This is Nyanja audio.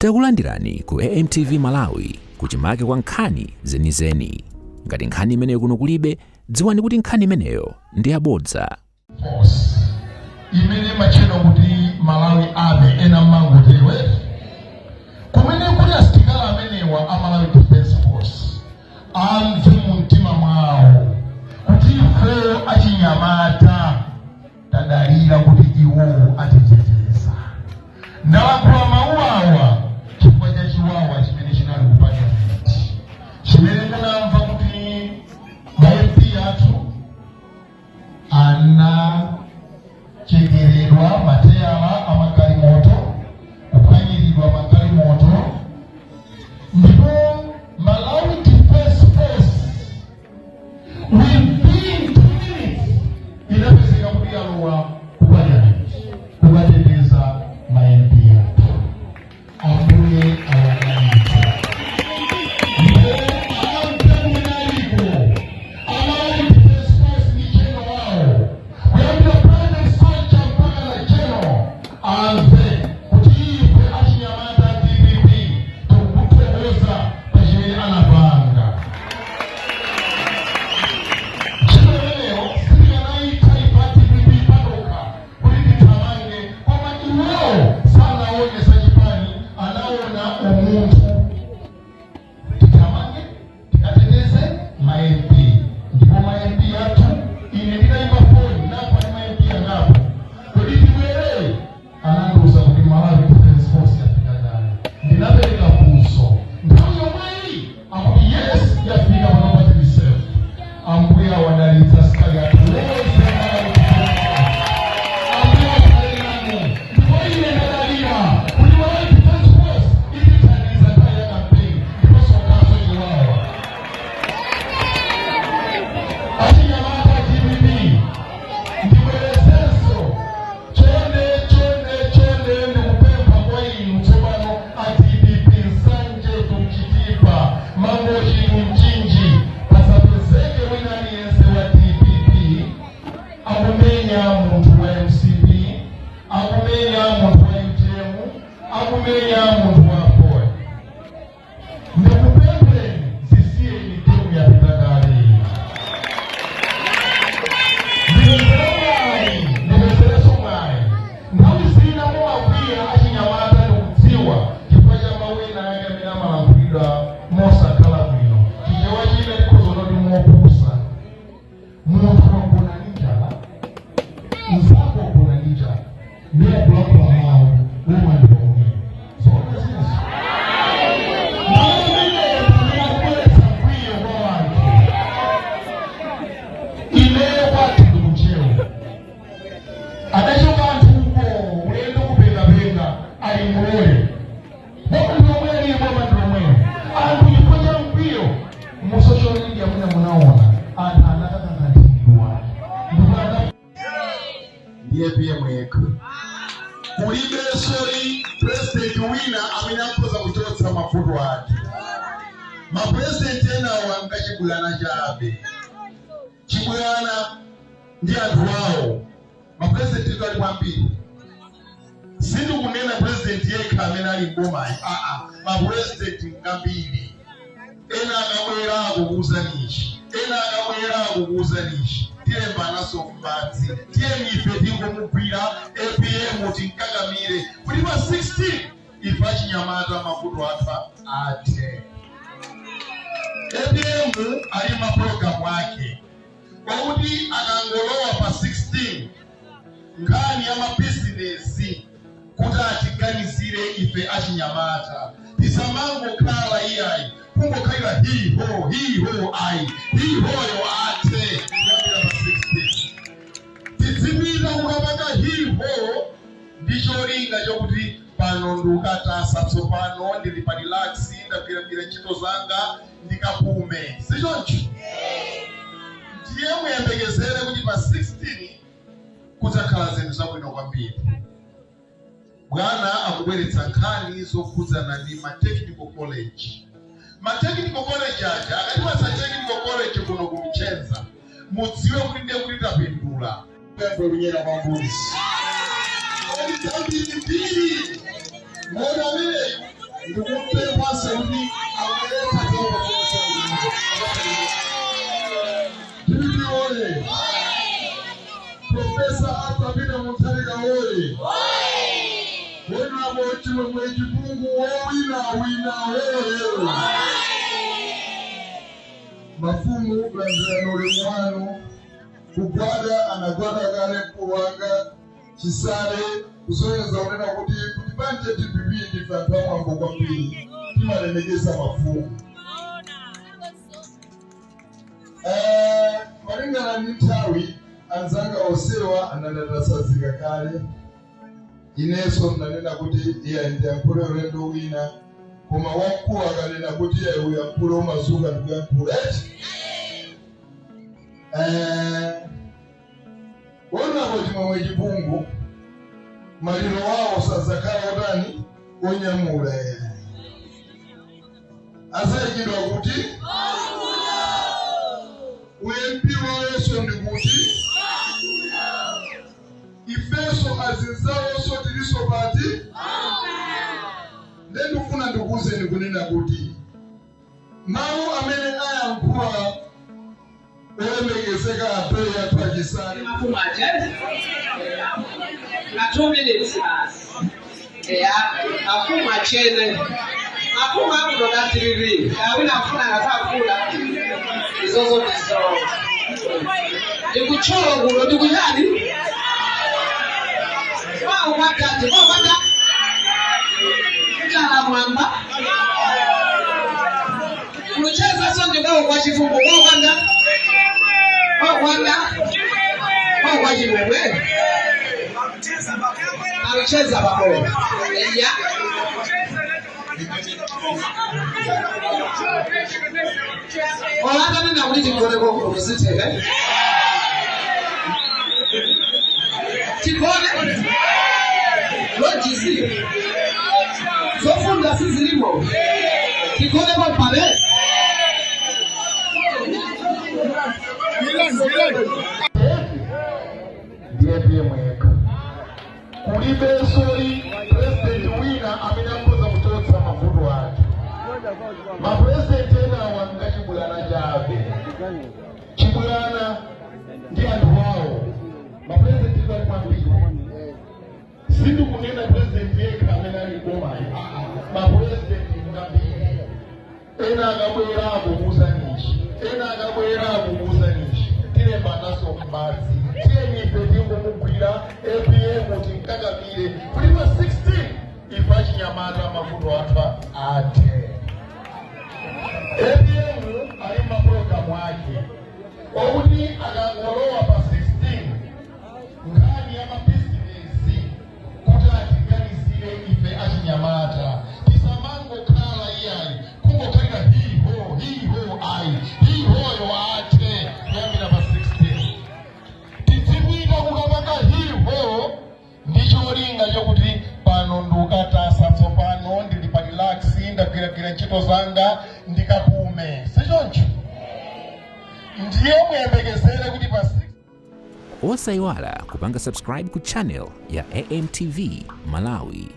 Takulandirani ku AMTV Malawi kuchimake kwa nkhani zenizeni. Ngati nkhani imeneyo kuno kulibe, dziwani kuti nkhani imeneyo ndi yabodza. Imene macheno kuti Malawi Army ena mangotewe kumene kuti asitikala amenewa a Malawi Defense Force amve mumtima mwawo kuti ife achinyamata tadalira kuti iwo atiteteza. Ndalakula mauwawa chifukwa cha chiwawa chimene chinali kupanya miti chimene munamva kuti mayepi athu anachegererwa mateyala amagalimoto, kuphanyiridwa magalimoto, ndipo Malawi Defense Force within 2 minutes inapezeka kuti yalowa kupanya miti kukateteza mayepi athu. Ambuye awalangize. President wina amenakoza kuchotsa mafuto ake. President ena wangachibulana chabe. Chibulana ndi anthu wawo. President ali kwambiri. Sindu kunena president yekha amene ali mboma. President ngambiri. Ena akabwera akukuzanishi. Ena akabwera akukuzanishi. Tilemba naso kumadzi. Tiyeni ife tingomugwira APM tinkakamire. Kuti pa 16 ife achinyamata mafuto atha ate. APM ali maprogramu ake. Kwakuti akangolowa pa 16 nkhani ya mabizinesi kuti atiganizire ife achinyamata. Tisamangokhala iyayi. Kungokhalira hiho ayi. Hihoyo ate. Tizimira ukapanga hiho ndicholinga chokuti pano ndukatasa tsopano ndili pa relax ndagwira ntchito zanga ndikapume. Sichoncho? Ndiye muyembekezere kuti pa 16 kudzakhala zinthu zabwino kwambiri. Bwana akubweretsa nkhani zokhudzana ndi ma-technical college. Ma-technical college aja akatiwasa technical college kuno kumchenza. Mudziwe kuti ndiye kuti tapindula. Kunyera mambuzi. Mbili. Mwana mele. ndikumpempha kuti aweleta Tibiti oye. Profesa Atabina Mutarika oye. Wena mochimwe mwejipungu wina oye. Mafumu kulandirano limwano kugwada anagwada kale kuwanga chisale kusonyeza unena kuti banje TPP ndifamba mambo kwa pili timalemekeza mafumu malingana ndi nthawi anzanga osewa anandatasazika kale ineso nanena kuti iye ndiyankhule ulendo wina koma wamkulu akanena kuti iye uyankhule umazuka ndikuyankhula wonapo chimwemwe chipungu maliro wawo sazakhala otani onyamula asayikidwa kuti UMP wawoso ndikuti ifeso azinzawoso tiliso pati ndendifuna ndikuuzeni kunena kuti mawu amene ayankhula olemekezeka apele yathu achisale mafumu achezi na 2 minutes mafumu achene mafumu akunodatiriri awina afuna ngakakula izozo tizo ndikucholo kuno ndikuyani wao watati wawanda mtala mwamba kucheza so ndikao kwa chifungo wawanda wajimwewe alicheza babo ya Olanda nina kuti tikone ko kusiteka tikone logisi zofunda sizilimo tikone ko pale ndiye mweka kulibe sori president wina amenakoza kuchotsa mavuto ake mapresident ena wanga chibulana chabe chibulana ndi anthu wawo mapresident bali kwambiri sindu kunena president yekha amene ali komayi mapresident ngambiri ena akabwera akumuuzanishi ena akabwera akumuuzanishi tilembanaso m'madzi tiyenyife ndingomugwira APM tinkakamire kulipa 16 ife achinyamata mavuto athu ate APM ali mapulogalamu ake okuti akangolowa pa 16 nkhani ya mabizinesi kuti atiganizire ife achinyamata tisamangokhala iyayi kungokhalira hiho ayi hihoyo ate kuyambira pa 16 tidziwika kukapanga hiho ndicholinga chokuti pano ndukatasa tsopano ndili pa relax ndagwiragwira ntchito zanga ndikapume sichoncho ndiye muyembekezere kuti pa 6 osayiwala kupanga subscribe ku channel ya AMTV Malawi.